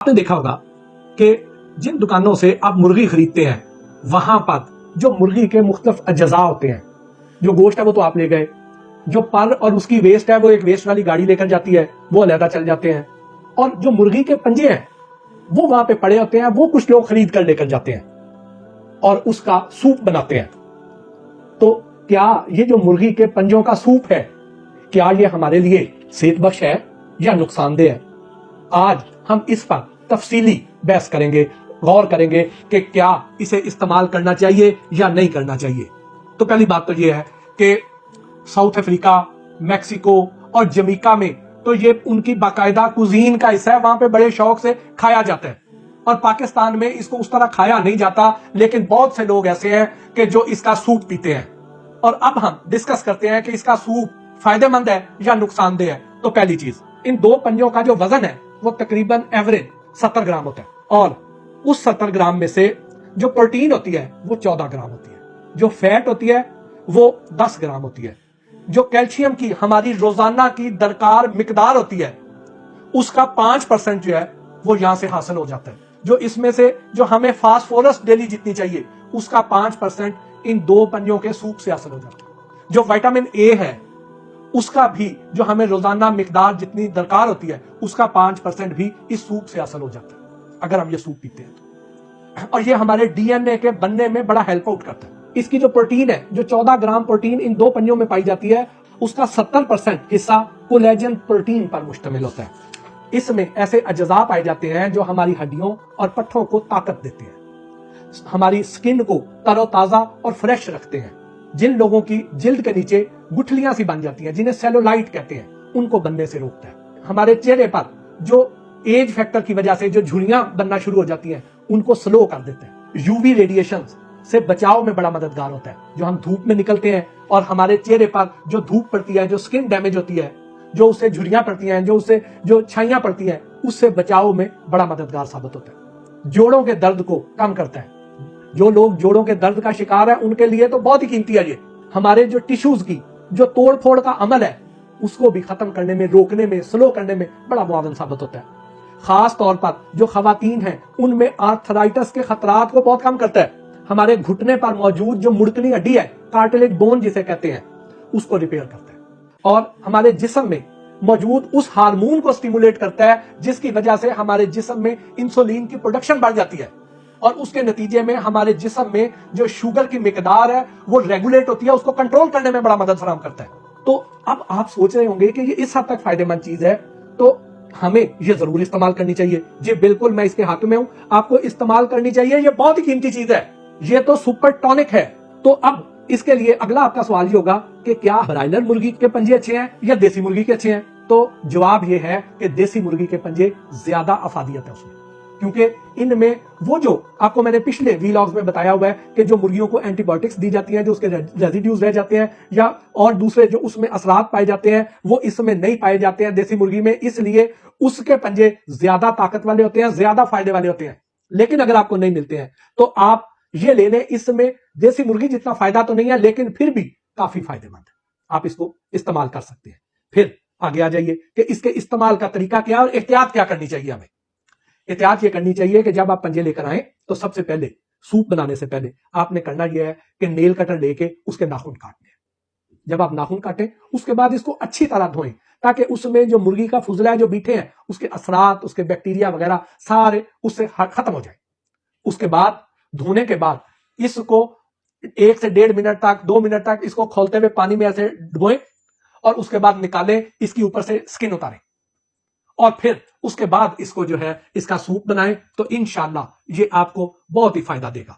آپ نے دیکھا ہوگا کہ جن دکانوں سے آپ مرغی خریدتے ہیں وہاں پر جو مرغی کے مختلف اجزاء ہوتے ہیں، جو گوشت ہے وہ تو آپ لے گئے، جو پر اور اس کی ویسٹ ہے وہ ایک ویسٹ والی گاڑی لے کر جاتی ہے، وہ علیحدہ چل جاتے ہیں، اور جو مرغی کے پنجے ہیں وہ وہاں پہ پڑے ہوتے ہیں، وہ کچھ لوگ خرید کر لے کر جاتے ہیں اور اس کا سوپ بناتے ہیں۔ تو کیا یہ جو مرغی کے پنجوں کا سوپ ہے، کیا یہ ہمارے لیے صحت بخش ہے یا نقصان دہ ہے؟ آج ہم اس پر تفصیلی بحث کریں گے، غور کریں گے کہ کیا اسے استعمال کرنا چاہیے یا نہیں کرنا چاہیے۔ تو پہلی بات تو یہ ہے کہ ساؤتھ افریقہ، میکسیکو اور جمیکا میں تو یہ ان کی باقاعدہ کوزین کا حصہ ہے، وہاں پہ بڑے شوق سے کھایا جاتا ہے، اور پاکستان میں اس کو اس طرح کھایا نہیں جاتا، لیکن بہت سے لوگ ایسے ہیں کہ جو اس کا سوپ پیتے ہیں۔ اور اب ہم ڈسکس کرتے ہیں کہ اس کا سوپ فائدہ مند ہے یا نقصان دہ ہے۔ تو پہلی چیز، ان دو پنجوں کا جو وزن ہے وہ تقریباً ایوریج 70 گرام ہوتا ہے، اور اس 70 گرام میں سے جو پروٹین ہوتی ہے وہ 14 گرام ہوتی ہے، جو فیٹ ہوتی ہے وہ 10 گرام ہوتی ہے، جو کیلشیم کی ہماری روزانہ کی درکار مقدار ہوتی ہے اس کا 5% جو ہے وہ یہاں سے حاصل ہو جاتا ہے، جو اس میں سے جو ہمیں فاسفورس ڈیلی جتنی چاہیے اس کا 5% ان دو پنجوں کے سوپ سے حاصل ہو جاتا ہے، جو وٹامن اے ہے اس کا بھی جو ہمیں روزانہ مقدار جتنی درکار ہوتی ہے اس کا 5% بھی اس سوپ سے حاصل ہو جاتا ہے اگر ہم یہ سوپ پیتے ہیں تو۔ اور یہ ہمارے ڈی این اے کے بننے میں بڑا ہیلپ آؤٹ کرتا ہے۔ اس کی جو پروٹین ہے، جو 14 گرام پروٹین ان دو پنجوں میں پائی جاتی ہے، اس کا 70% حصہ کولیجن پروٹین پر مشتمل ہوتا ہے۔ اس میں ایسے اجزاء پائے جاتے ہیں جو ہماری ہڈیوں اور پٹھوں کو طاقت دیتے ہیں، ہماری سکن کو تر و تازہ اور فریش رکھتے ہیں۔ جن لوگوں کی جلد کے نیچے گٹھلیاں سی بن جاتی ہیں، جنہیں سیلولائٹ کہتے ہیں، ان کو بننے سے روکتا ہے۔ ہمارے چہرے پر جو ایج فیکٹر کی وجہ سے جو جھریاں بننا شروع ہو جاتی ہیں ان کو سلو کر دیتے ہیں۔ یو وی ریڈیشن سے بچاؤ میں بڑا مددگار ہوتا ہے۔ جو ہم دھوپ میں نکلتے ہیں اور ہمارے چہرے پر جو دھوپ پڑتی ہے، جو سکن ڈیمیج ہوتی ہے، جو اس سے جھریاں پڑتی ہیں، جو چھائیاں پڑتی ہیں، اس سے بچاؤ میں بڑا مددگار ثابت ہوتا ہے۔ جوڑوں کے درد کو کم کرتا ہے۔ جو لوگ جوڑوں کے درد کا شکار ہے ان کے لیے تو بہت ہی قیمتی ہے یہ۔ ہمارے جو ٹیشوز کی جو توڑ پھوڑ کا عمل ہے اس کو بھی ختم کرنے میں، روکنے میں، سلو کرنے میں بڑا معاون ثابت ہوتا ہے۔ خاص طور پر جو خواتین ہیں ان میں آرتھرائٹس کے خطرات کو بہت کم کرتا ہے۔ ہمارے گھٹنے پر موجود جو مڑکلی ہڈی ہے، کارٹلیج بون جسے کہتے ہیں، اس کو ریپیئر کرتا ہے، اور ہمارے جسم میں موجود اس ہارمون کو سٹیمولیٹ کرتا ہے جس کی وجہ سے ہمارے جسم میں انسولین کی پروڈکشن بڑھ جاتی ہے، اور اس کے نتیجے میں ہمارے جسم میں جو شوگر کی مقدار ہے وہ ریگولیٹ ہوتی ہے، اس کو کنٹرول کرنے میں بڑا مدد فراہم کرتا ہے۔ تو اب آپ سوچ رہے ہوں گے کہ یہ اس حد تک فائدہ مند چیز ہے تو ہمیں یہ ضرور استعمال کرنی چاہیے۔ جی بالکل، میں اس کے حق میں ہوں، آپ کو استعمال کرنی چاہیے، یہ بہت ہی قیمتی چیز ہے، یہ تو سپر ٹونک ہے۔ تو اب اس کے لیے اگلا آپ کا سوال یہ ہوگا کہ کیا برائلر مرغی کے پنجے اچھے ہیں یا دیسی مرغی کے اچھے ہیں؟ تو جواب یہ ہے کہ دیسی مرغی کے پنجے زیادہ افادیت ہے اس میں، کیونکہ ان میں وہ جو آپ کو میں نے پچھلے ویلاگز میں بتایا ہوا ہے کہ جو مرغیوں کو اینٹی بایوٹکس دی جاتی ہیں، جو اس کے ریزیڈیوز رہ جاتے ہیں یا اور دوسرے جو اس میں اثرات پائے جاتے ہیں، وہ اس میں نہیں پائے جاتے ہیں دیسی مرغی میں، اس لیے اس کے پنجے زیادہ طاقت والے ہوتے ہیں، زیادہ فائدے والے ہوتے ہیں۔ لیکن اگر آپ کو نہیں ملتے ہیں تو آپ یہ لے لیں، اس میں دیسی مرغی جتنا فائدہ تو نہیں ہے لیکن پھر بھی کافی فائدہ مند ہے، آپ اس کو استعمال کر سکتے ہیں۔ پھر آگے آ جائیے کہ اس کے استعمال کا طریقہ کیا اور احتیاط کیا کرنی چاہیے ہمیں۔ احتیاط یہ کرنی چاہیے کہ جب آپ پنجے لے کر آئیں تو سب سے پہلے سوپ بنانے سے پہلے آپ نے کرنا یہ ہے کہ نیل کٹر لے کے اس کے ناخن کاٹنے ہیں۔ جب آپ ناخن کاٹیں اس کے بعد اس کو اچھی طرح دھوئیں تاکہ اس میں جو مرغی کا فضلہ ہے، جو بیٹھے ہیں، اس کے اثرات، اس کے بیکٹیریا وغیرہ سارے اس سے ختم ہو جائیں۔ اس کے بعد دھونے کے بعد اس کو 1 سے 1.5 منٹ تک، 2 منٹ تک اس کو کھولتے ہوئے پانی میں ایسے ڈبوئیں، اور اس کے بعد نکالیں، اس کی اوپر سے سکن اتاریں، اور پھر اس کے بعد اس کو جو ہے اس کا سوپ بنائیں، تو انشاءاللہ یہ آپ کو بہت ہی فائدہ دے گا۔